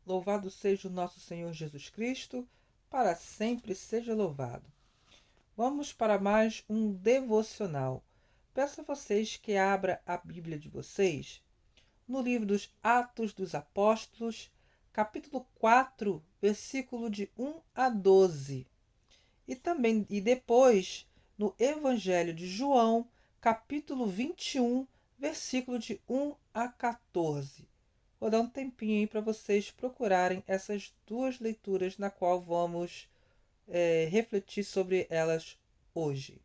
Louvado seja o nosso Senhor Jesus Cristo, para sempre seja louvado. Vamos para mais um devocional. Peço a vocês que abram a Bíblia de vocês no livro dos Atos dos Apóstolos, capítulo 4, versículo de 1 a 12. E depois no Evangelho de João, capítulo 21, versículo de 1 a 14. Vou dar um tempinho aí para vocês procurarem essas duas leituras na qual vamos refletir sobre elas hoje.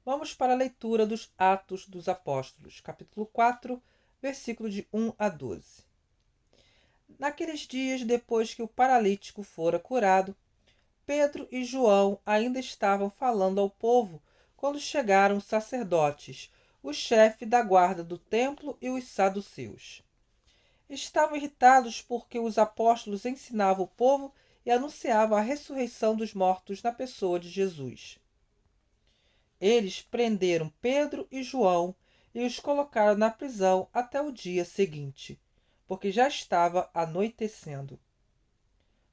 Vamos para a leitura dos Atos dos Apóstolos, capítulo 4, versículo de 1 a 12. Naqueles dias, depois que o paralítico fora curado, Pedro e João ainda estavam falando ao povo quando chegaram os sacerdotes, o chefe da guarda do templo e os saduceus. Estavam irritados porque os apóstolos ensinavam o povo e anunciavam a ressurreição dos mortos na pessoa de Jesus. Eles prenderam Pedro e João e os colocaram na prisão até o dia seguinte, porque já estava anoitecendo.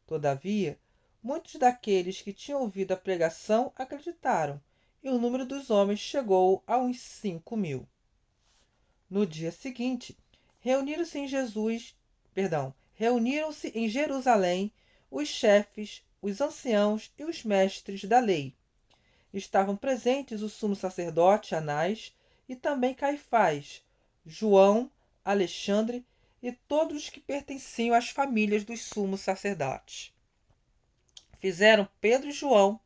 Todavia, muitos daqueles que tinham ouvido a pregação acreditaram, e o número dos homens chegou a uns 5.000. No dia seguinte, reuniram-se em Jerusalém os chefes, os anciãos e os mestres da lei. Estavam presentes o sumo sacerdote Anás e também Caifás, João, Alexandre e todos os que pertenciam às famílias dos sumos sacerdotes. Fizeram Pedro e João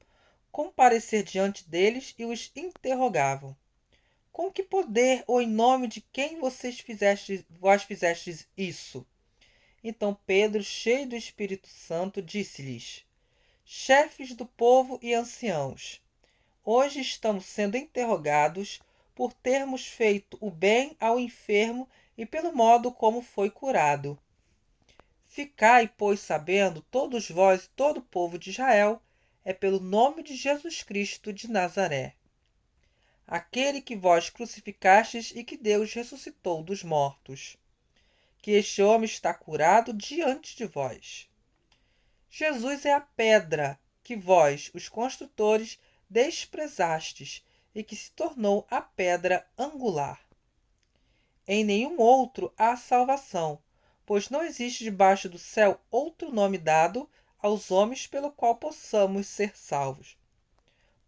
comparecer diante deles e os interrogavam: com que poder ou em nome de quem vós fizestes isso? Então Pedro, cheio do Espírito Santo, disse-lhes: chefes do povo e anciãos, hoje estamos sendo interrogados por termos feito o bem ao enfermo e pelo modo como foi curado. Ficai, pois, sabendo, todos vós e todo o povo de Israel, é pelo nome de Jesus Cristo de Nazaré, aquele que vós crucificastes e que Deus ressuscitou dos mortos, que este homem está curado diante de vós. Jesus é a pedra que vós, os construtores, desprezastes e que se tornou a pedra angular. Em nenhum outro há salvação, pois não existe debaixo do céu outro nome dado aos homens pelo qual possamos ser salvos.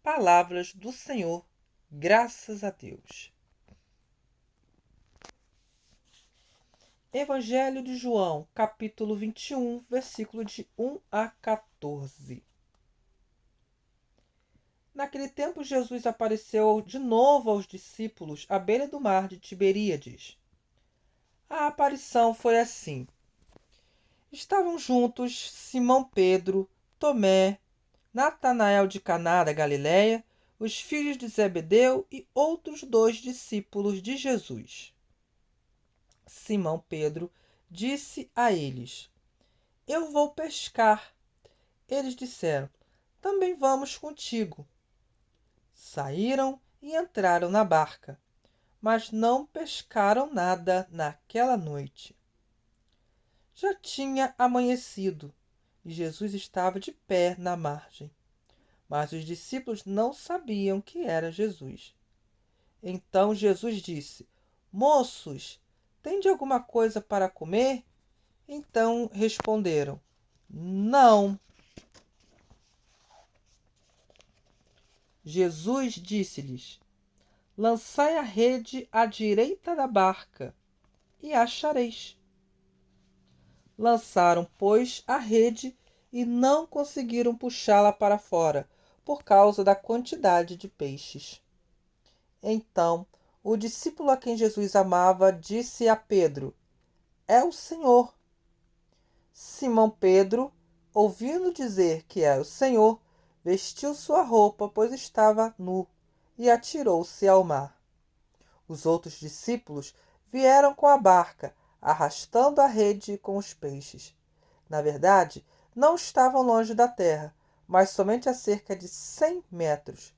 Palavras do Senhor, graças a Deus. Evangelho de João, capítulo 21, versículo de 1 a 14. Naquele tempo, Jesus apareceu de novo aos discípulos à beira do mar de Tiberíades. A aparição foi assim. Estavam juntos Simão Pedro, Tomé, Natanael de Caná da Galileia, os filhos de Zebedeu e outros 2 discípulos de Jesus. Simão Pedro disse a eles: eu vou pescar. Eles disseram: também vamos contigo. Saíram e entraram na barca, mas não pescaram nada naquela noite. Já tinha amanhecido e Jesus estava de pé na margem, mas os discípulos não sabiam que era Jesus. Então Jesus disse: moços, tende alguma coisa para comer? Então responderam: não. Jesus disse-lhes: lançai a rede à direita da barca e achareis. Lançaram, pois, a rede e não conseguiram puxá-la para fora, por causa da quantidade de peixes. Então, o discípulo a quem Jesus amava disse a Pedro: é o Senhor. Simão Pedro, ouvindo dizer que era o Senhor, vestiu sua roupa, pois estava nu, e atirou-se ao mar. Os outros discípulos vieram com a barca, arrastando a rede com os peixes. Na verdade, não estavam longe da terra, mas somente a cerca de 100 metros.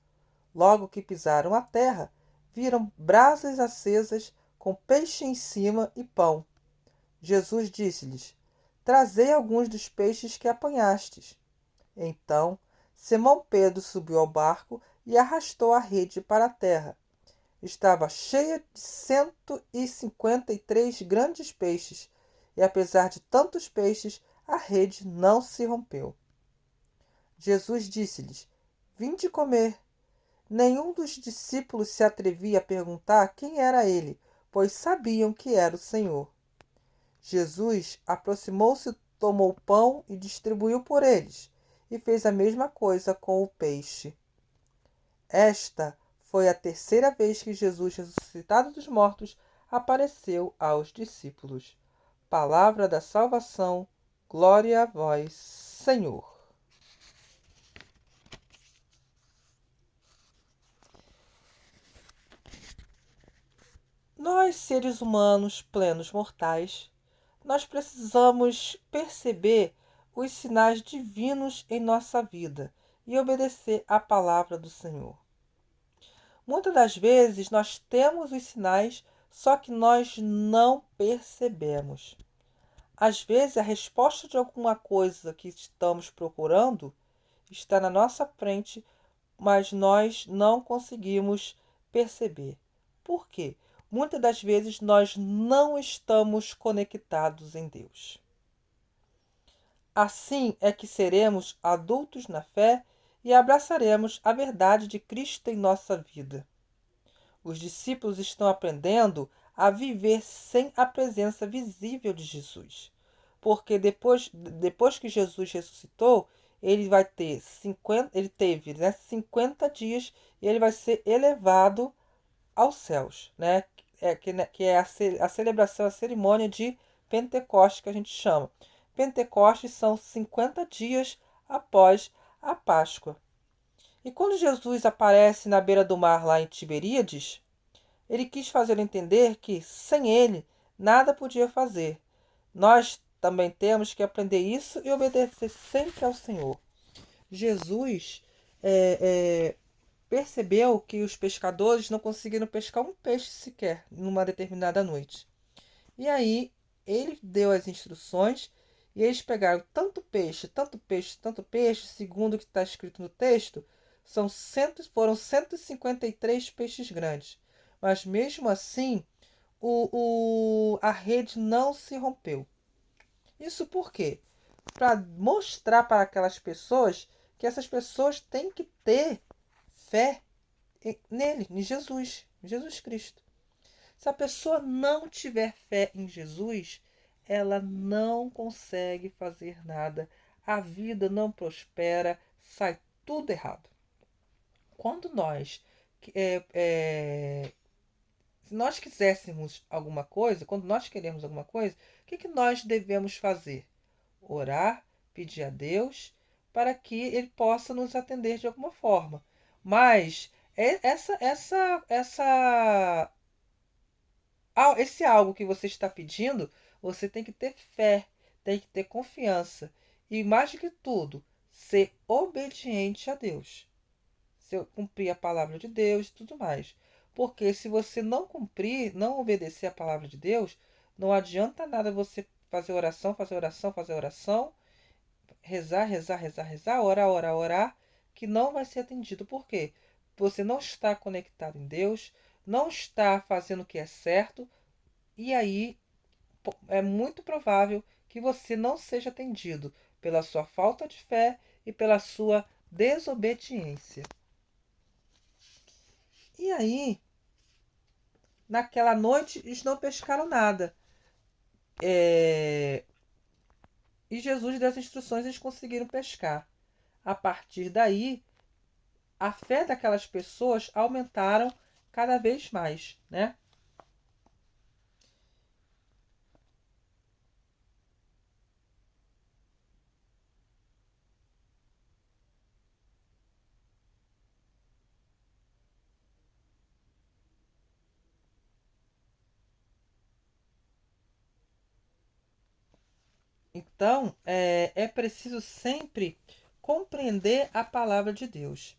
Logo que pisaram a terra, viram brasas acesas com peixe em cima e pão. Jesus disse-lhes: Trazei alguns dos peixes que apanhastes. Então Simão Pedro subiu ao barco e arrastou a rede para a terra. Estava cheia de 153 grandes peixes, e apesar de tantos peixes, a rede não se rompeu. Jesus disse-lhes: Vinde comer. Nenhum dos discípulos se atrevia a perguntar quem era ele, pois sabiam que era o Senhor. Jesus aproximou-se, tomou o pão e distribuiu por eles, e fez a mesma coisa com o peixe. Esta foi a terceira vez que Jesus, ressuscitado dos mortos, apareceu aos discípulos. Palavra da salvação, glória a vós, Senhor. Nós, seres humanos plenos mortais, nós precisamos perceber os sinais divinos em nossa vida e obedecer à palavra do Senhor. Muitas das vezes nós temos os sinais, só que nós não percebemos. Às vezes a resposta de alguma coisa que estamos procurando está na nossa frente, mas nós não conseguimos perceber. Por quê? Muitas das vezes nós não estamos conectados em Deus. Assim é que seremos adultos na fé e abraçaremos a verdade de Cristo em nossa vida. Os discípulos estão aprendendo a viver sem a presença visível de Jesus. Porque depois que Jesus ressuscitou, ele vai ter 50, ele teve, 50 dias e ele vai ser elevado aos céus, né? Que é a celebração, a cerimônia de Pentecostes que a gente chama. Pentecostes são 50 dias após a Páscoa. E quando Jesus aparece na beira do mar lá em Tiberíades, ele quis fazer entender que sem ele nada podia fazer. Nós também temos que aprender isso e obedecer sempre ao Senhor. Jesus percebeu que os pescadores não conseguiram pescar um peixe sequer numa determinada noite. E aí ele deu as instruções e eles pegaram tanto peixe, tanto peixe, tanto peixe, segundo o que está escrito no texto, foram 153 peixes grandes. Mas mesmo assim, a rede não se rompeu. Isso por quê? Para mostrar para aquelas pessoas que essas pessoas têm que ter fé nele, em Jesus Cristo. Se a pessoa não tiver fé em Jesus, ela não consegue fazer nada. A vida não prospera, sai tudo errado. Quando é, é, se nós quiséssemos alguma coisa, quando nós queremos alguma coisa, o que nós devemos fazer? Orar, pedir a Deus para que Ele possa nos atender de alguma forma. Mas esse algo que você está pedindo, você tem que ter fé, tem que ter confiança. E mais do que tudo, ser obediente a Deus. Se eu cumprir a palavra de Deus e tudo mais. Porque se você não cumprir, não obedecer a palavra de Deus, não adianta nada você fazer oração, fazer oração, fazer oração, rezar, rezar, rezar, rezar, orar, orar, orar, que não vai ser atendido. Por quê? Você não está conectado em Deus, não está fazendo o que é certo, e aí é muito provável que você não seja atendido pela sua falta de fé e pela sua desobediência. E aí, naquela noite, eles não pescaram nada. E Jesus deu as instruções e eles conseguiram pescar. A partir daí, a fé daquelas pessoas aumentaram cada vez mais, né? Então, é preciso sempre compreender a palavra de Deus.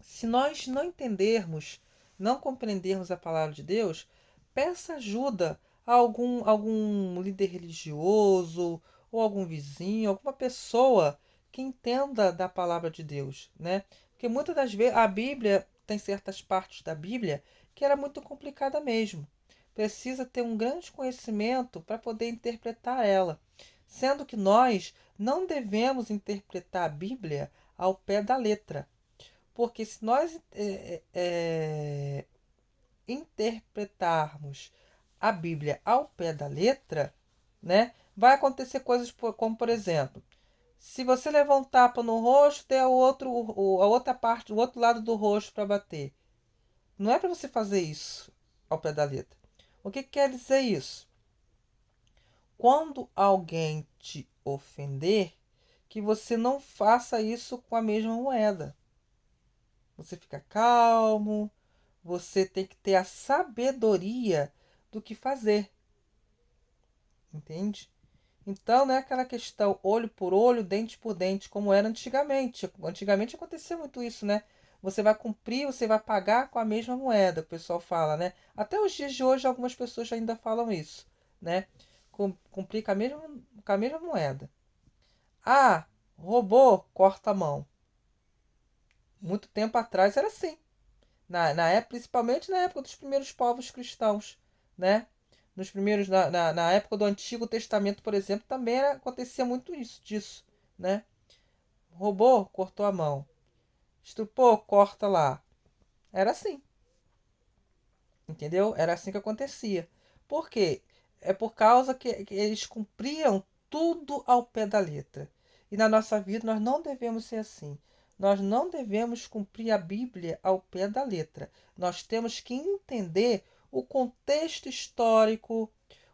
Se nós não entendermos, não compreendermos a palavra de Deus, peça ajuda a algum líder religioso ou algum vizinho, alguma pessoa que entenda da palavra de Deus, né? Porque muitas das vezes a Bíblia tem certas partes da Bíblia que era muito complicada mesmo. Precisa ter um grande conhecimento para poder interpretar ela, sendo que nós não devemos interpretar a Bíblia ao pé da letra, porque se nós interpretarmos a Bíblia ao pé da letra, né, vai acontecer coisas como, por exemplo, se você levar um tapa no rosto, tem a outra parte, o outro lado do rosto para bater. Não é para você fazer isso ao pé da letra. O que quer dizer isso? Quando alguém te ofender, que você não faça isso com a mesma moeda. Você fica calmo, você tem que ter a sabedoria do que fazer, entende? Então não é aquela questão olho por olho, dente por dente, como era antigamente. Antigamente acontecia muito isso, né? Você vai cumprir, você vai pagar com a mesma moeda, o pessoal fala, né? Até os dias de hoje algumas pessoas ainda falam isso, né? Cumprir com a mesma moeda. Ah, roubou, corta a mão. Muito tempo atrás era assim. Na época, principalmente na época dos primeiros povos cristãos, né? Nos primeiros, na época do Antigo Testamento, por exemplo, também acontecia muito isso, disso, né? Roubou, cortou a mão. Estrupou, corta lá. Era assim, entendeu? Era assim que acontecia. Por quê? É por causa que eles cumpriam tudo ao pé da letra. E na nossa vida nós não devemos ser assim. Nós não devemos cumprir a Bíblia ao pé da letra. Nós temos que entender o contexto histórico,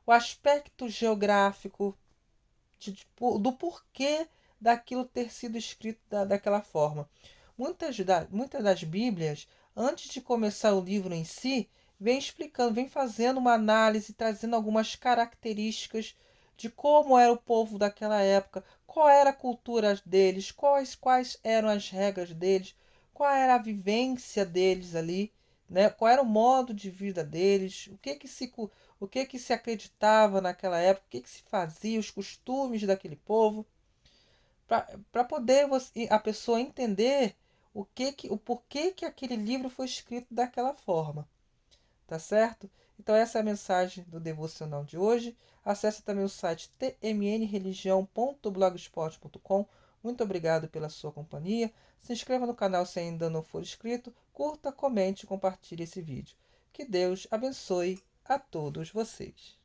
o aspecto geográfico do porquê daquilo ter sido escrito daquela forma. Muitas das Bíblias, antes de começar o livro em si, vem explicando, vem fazendo uma análise, trazendo algumas características de como era o povo daquela época, qual era a cultura deles, quais eram as regras deles, qual era a vivência deles ali, né? Qual era o modo de vida deles, o que se acreditava naquela época, o que se fazia, os costumes daquele povo, para poder a pessoa entender o porquê que aquele livro foi escrito daquela forma, tá certo? Então essa é a mensagem do devocional de hoje. Acesse também o site tmnreligião.blogspot.com. Muito obrigado pela sua companhia. Se inscreva no canal se ainda não for inscrito. Curta, comente e compartilhe esse vídeo. Que Deus abençoe a todos vocês.